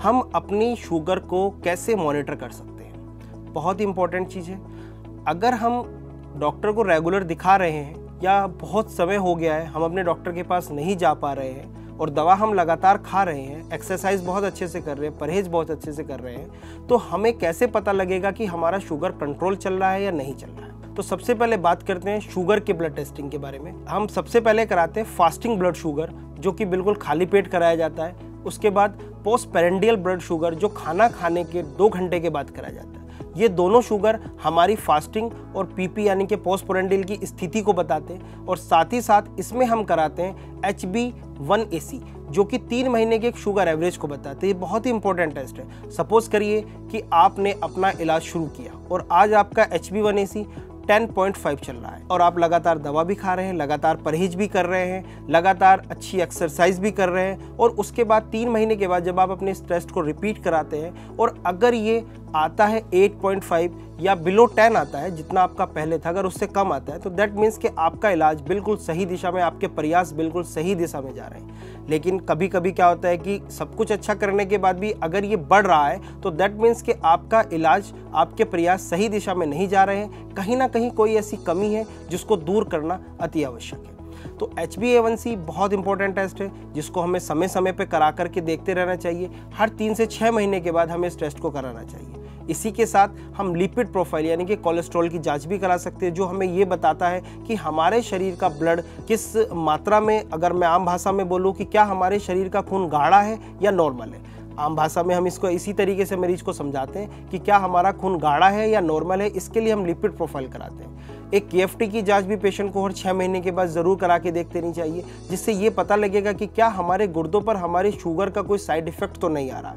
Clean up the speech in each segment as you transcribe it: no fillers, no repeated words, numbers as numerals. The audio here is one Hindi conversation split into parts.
हम अपनी शुगर को कैसे मॉनिटर कर सकते हैं, बहुत ही इंपॉर्टेंट चीज़ है। अगर हम डॉक्टर को रेगुलर दिखा रहे हैं या बहुत समय हो गया है हम अपने डॉक्टर के पास नहीं जा पा रहे हैं और दवा हम लगातार खा रहे हैं, एक्सरसाइज बहुत अच्छे से कर रहे हैं, परहेज बहुत अच्छे से कर रहे हैं, तो हमें कैसे पता लगेगा कि हमारा शुगर कंट्रोल चल रहा है या नहीं चल रहा है। तो सबसे पहले बात करते हैं शुगर के ब्लड टेस्टिंग के बारे में। हम सबसे पहले कराते हैं फास्टिंग ब्लड शुगर, जो कि बिल्कुल खाली पेट कराया जाता है। उसके बाद पोस्ट पेरेंडियल ब्लड शुगर, जो खाना खाने के 2 घंटे के बाद कराया जाता है। ये दोनों शुगर हमारी फास्टिंग और पीपी यानी कि पोस्ट पेरेंडियल की स्थिति को बताते हैं। और साथ ही साथ इसमें हम कराते हैं HB1AC, जो कि 3 महीने के एक शुगर एवरेज को बताते हैं। ये बहुत ही इंपॉर्टेंट टेस्ट है। सपोज करिए कि आपने अपना इलाज शुरू किया और आज आपका HB1AC 10.5 चल रहा है और आप लगातार दवा भी खा रहे हैं, लगातार परहेज भी कर रहे हैं, लगातार अच्छी एक्सरसाइज भी कर रहे हैं, और उसके बाद 3 महीने के बाद जब आप अपने इस टेस्ट को रिपीट कराते हैं और अगर ये आता है 8.5 या बिलो 10 आता है, जितना आपका पहले था, अगर उससे कम आता है, तो दैट मीन्स कि आपका इलाज बिल्कुल सही दिशा में, आपके प्रयास बिल्कुल सही दिशा में जा रहे हैं। लेकिन कभी कभी क्या होता है कि सब कुछ अच्छा करने के बाद भी अगर ये बढ़ रहा है तो दैट मीन्स कि आपका इलाज, आपके प्रयास सही दिशा में नहीं जा रहे हैं, कहीं ना कहीं कोई ऐसी कमी है जिसको दूर करना अति आवश्यक है। तो HbA1c बहुत इंपॉर्टेंट टेस्ट है जिसको हमें समय समय पे करा करके देखते रहना चाहिए। हर 3 से 6 महीने के बाद हमें इस टेस्ट को कराना चाहिए। इसी के साथ हम लिपिड प्रोफाइल यानी कि कोलेस्ट्रॉल की जांच भी करा सकते हैं, जो हमें ये बताता है कि हमारे शरीर का ब्लड किस मात्रा में, अगर मैं आम भाषा में बोलूँ कि क्या हमारे शरीर का खून गाढ़ा है या नॉर्मल है। आम भाषा में हम इसको इसी तरीके से मरीज को समझाते हैं कि क्या हमारा खून गाढ़ा है या नॉर्मल है। इसके लिए हम लिपिड प्रोफाइल कराते हैं। एक KFT की जांच भी पेशेंट को हर 6 महीने के बाद ज़रूर करा के देखते रहनी चाहिए, जिससे ये पता लगेगा कि क्या हमारे गुर्दों पर हमारे शुगर का कोई साइड इफेक्ट तो नहीं आ रहा।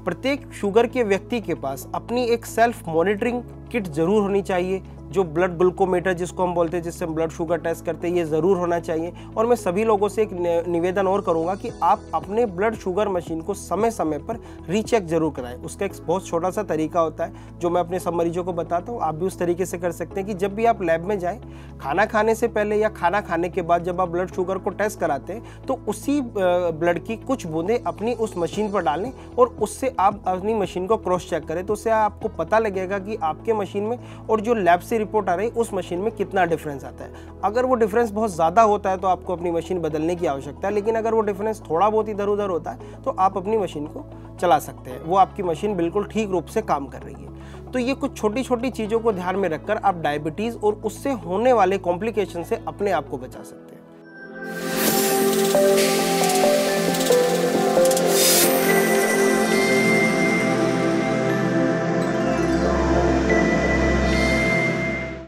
प्रत्येक शुगर के व्यक्ति के पास अपनी एक सेल्फ मॉनिटरिंग किट जरूर होनी चाहिए, जो ब्लड ग्लूकोमीटर जिसको हम बोलते हैं, जिससे हम ब्लड शुगर टेस्ट करते हैं, ये ज़रूर होना चाहिए। और मैं सभी लोगों से एक निवेदन और करूंगा कि आप अपने ब्लड शुगर मशीन को समय समय पर रीचेक जरूर कराएं। उसका एक बहुत छोटा सा तरीका होता है जो मैं अपने सब मरीजों को बताता हूँ, आप भी उस तरीके से कर सकते हैं कि जब भी आप लैब में जाएँ, खाना खाने से पहले या खाना खाने के बाद जब आप ब्लड शुगर को टेस्ट कराते हैं, तो उसी ब्लड की कुछ बूंदें अपनी उस मशीन पर डालें और उससे आप अपनी मशीन को क्रॉस चेक करें। तो उससे आपको पता लगेगा कि आपके मशीन में और जो लैब से रिपोर्ट आ रही है उस मशीन में कितना डिफरेंस आता है। अगर वो डिफरेंस बहुत ज़्यादा होता है तो आपको अपनी मशीन बदलने की आवश्यकता है, लेकिन अगर वो डिफरेंस थोड़ा बहुत इधर उधर होता है तो आप अपनी मशीन को चला सकते हैं। वो आपकी मशीन बिल्कुल ठीक रूप से काम कर रही है। तो ये कुछ छोटी छोटी चीज़ों को ध्यान में रखकर आप डायबिटीज़ और उससे होने वाले कॉम्प्लिकेशन से अपने आप को बचा सकते हैं।